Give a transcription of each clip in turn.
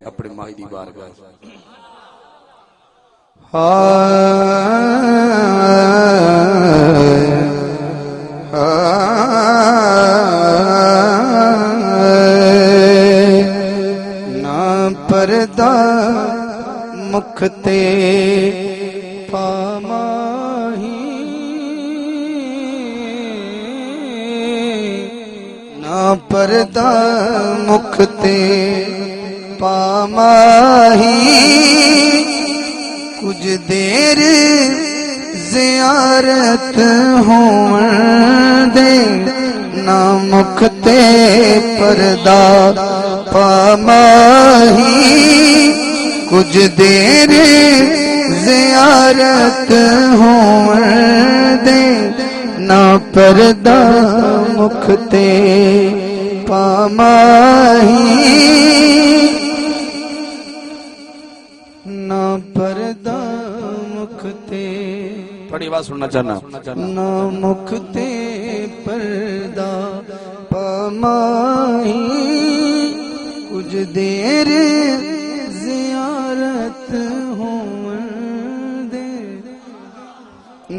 اپنے مائی دی بارگاہ نا پردہ مکھتے پاماہی نا پردہ مکھتے پاماہی کچھ دیر زیارت ہون دے نا مکھتے پردہ پاماہی کچھ دیر زیارت ہون دے نا پردہ مکھتے پاماہی نا پردہ مکھتے بڑی بات سننا چاہنا نا مکھتے پردہ پاماہی کچھ دیر زیارت ہون دے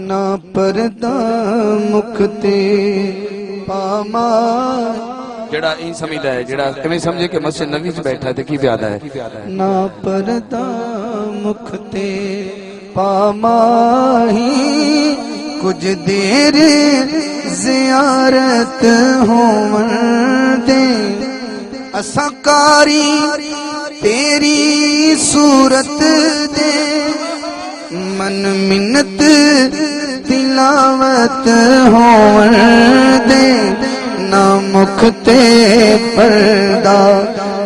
نا پردہ مکھتے پاماہی جڑا این سمجھدا ہے جڑا کمی سمجھے کہ مسجد نبی سے بیٹھا ہے تے کی پیادا ہے نا پردہ مکھتے پاماہی کچھ دیر زیارت ہون دے اساں کاری تیری صورت دے من منت تلاوت ہون دے نا مکھتے پردہ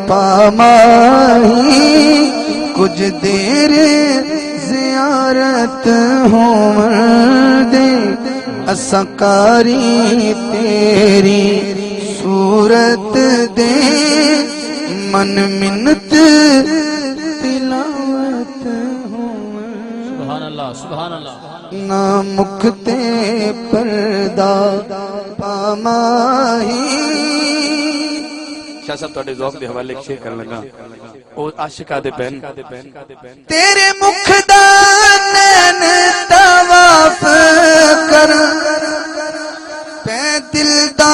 پاماہی کچھ دیر زیارت ہون دے اساں کاری تیری صورت دے من منت تلاوت ہون سبحان اللہ سبحان اللہ نا مکھتے پردہ پاماہی شاہ صاحب تواڈے ذوق دے حوالے ایک شعر کرن لگا او عاشقاں دے پین تیرے مکھ دا نین طواف کر پے دل دا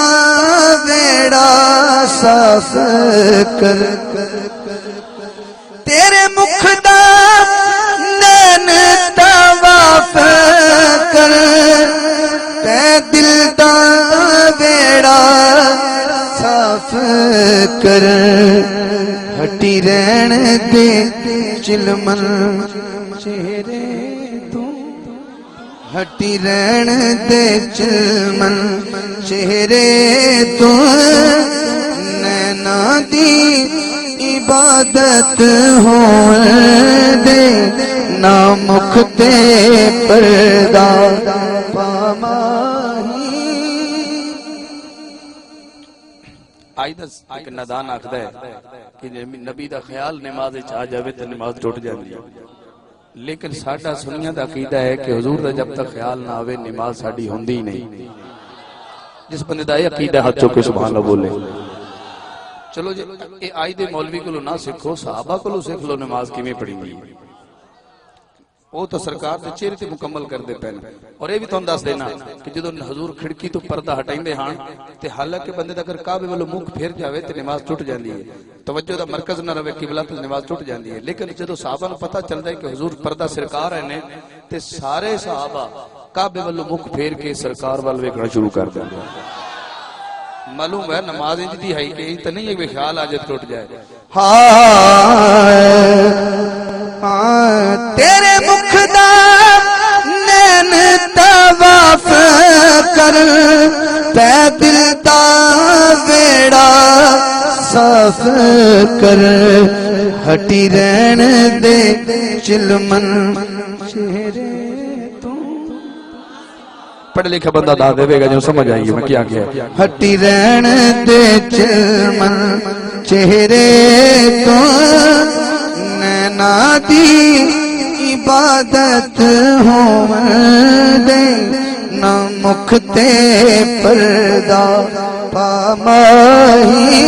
ویڑا صاف کر تیرے مکھ دا نین طواف کر پے دل دا ویڑا صاف کر ہٹی رہن دے چلمن چہرے تو ہٹی رہن دے چلمن چہرے تو نینا دی عبادت ہون دے نا مکھتے پردہ پاماہی آئیدس ایک نادان آکھدا ہے کہ نبی دا خیال نماز وچ آ جاوے تے نماز ٹوٹ جاندی ہے لیکن ساڈا سنیاں دا عقیدہ ہے کہ حضور دا جب تک خیال نہ آوے نماز ساڈی ہوندی نہیں جس بندے دا یہ عقیدہ ہاتھ چوکے سبحان اللہ بولے چلو جی اے آئی دے مولوی کو نہ سکھو صحابہ کو سکھ لو نماز کیویں پڑھی ہوئی وہ تو سرکار دے چہرے تے مکمل کر دے پین اور یہ بھی تھانوں دس دینا کہ جدوں حضور کھڑکی تو پردہ ہٹائندے ہاں تے حالانکہ بندے دا اگر کعبے والوں منہ پھیر جاوے تے نماز ٹوٹ جاندی ہے توجہ دا مرکز نہ رہے قبلہ تے نماز ٹوٹ جاندی ہے لیکن جدوں صحابہ نوں پتہ چلدا ہے کہ حضور پردہ سرکار ہیں تے سارے صحابہ کعبے والوں منہ پھیر کے سرکار وال ویکھنا شروع کر دیندے معلوم ہے نماز انج دی ہے کہ تے نہیں ہے کہ خیال آجت ٹوٹ جائے تیرے مکھ دا نین طواف کر پے دل دا ویڑا صاف کر ہٹی رہن دے چلمن چہرے تو پڑھ لکھا بندہ دا دے گا جو سمجھ آئیے میں کیا کیا ہٹی رہن دے چلمن چہرے تو نینا دی عبادت ہون دے نہ مکھتے پردہ پاماہی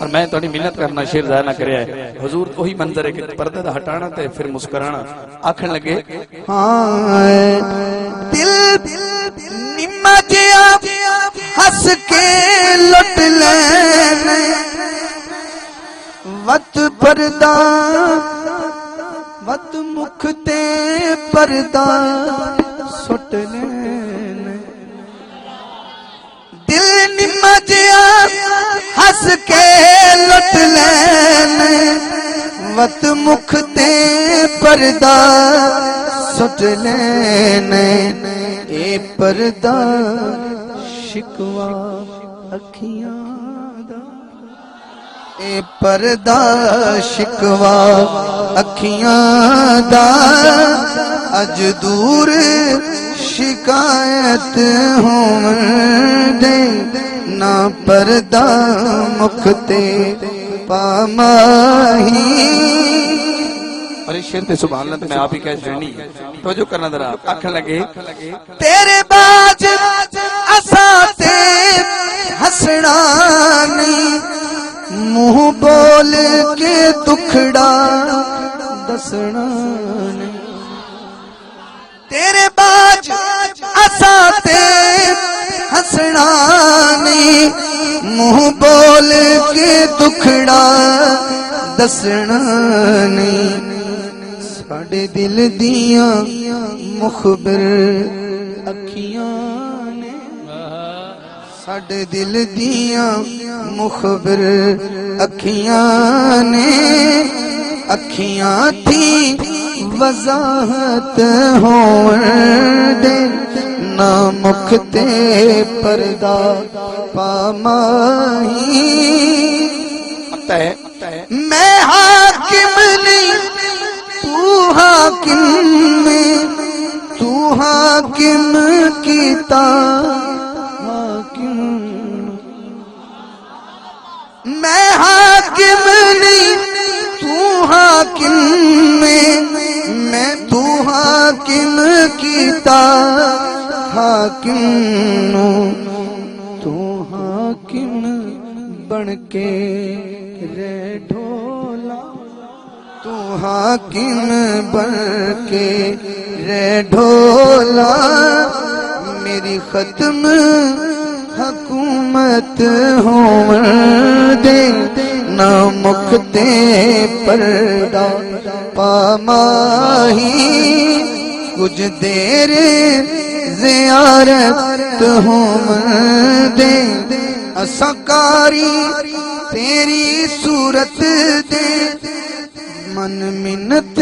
اور میں تھوڑی منت کرنا شیر ضائع نہ کرے حضور وہی منظر ہے کہ پردہ دا ہٹانا تے پھر مسکرانا آکھن لگے ہاں دل نما جیا ہس کے لٹ لینے وت پردہ وت مکھ تے پردہ سٹ لینے دل نما جیا ہس کے لٹ لینے وت مکھ تے پردہ سٹ لینے اے پردہ شکوا اکھیاں دا اے پردہ شکوا اکھیاں دا اج دور شکایت ہون دے نہ پردہ مکھتے پاماہی اور اس شیر تے سبحان اللہ میں آپ ہی کہہ جڑنی توجہ کرنا ذرا آکھن لگے تیرے باج اساں تے ہسنا نہیں منہ بول کے دکھڑا دسنا نہیں تیرے باج اساں تے ہسنا نہیں منہ بول کے دکھڑا دسنا نہیں ساڈے دل دیاں مخبر اکھیاں نے ساڈے دل دیاں مخبر اکھیاں نے اکھیاں تھی وضاحت ہون دے نہ مکھ تے پردہ پاماہی میں حاکم نہیں تو حاکم میں تو حاکم کیتا حاکم میں حاکم نہیں تو حاکم میں تو حاکم کیتا حاکم تو حاکم بن کے رے ڈھولا تو حاکم بن کے رے ڈھولا میری ختم حکومت ہون دے نہ مکھ تے پردہ پاماہی کچھ دیر زیارت ہون دے اسکاری تیری صورت دے من منت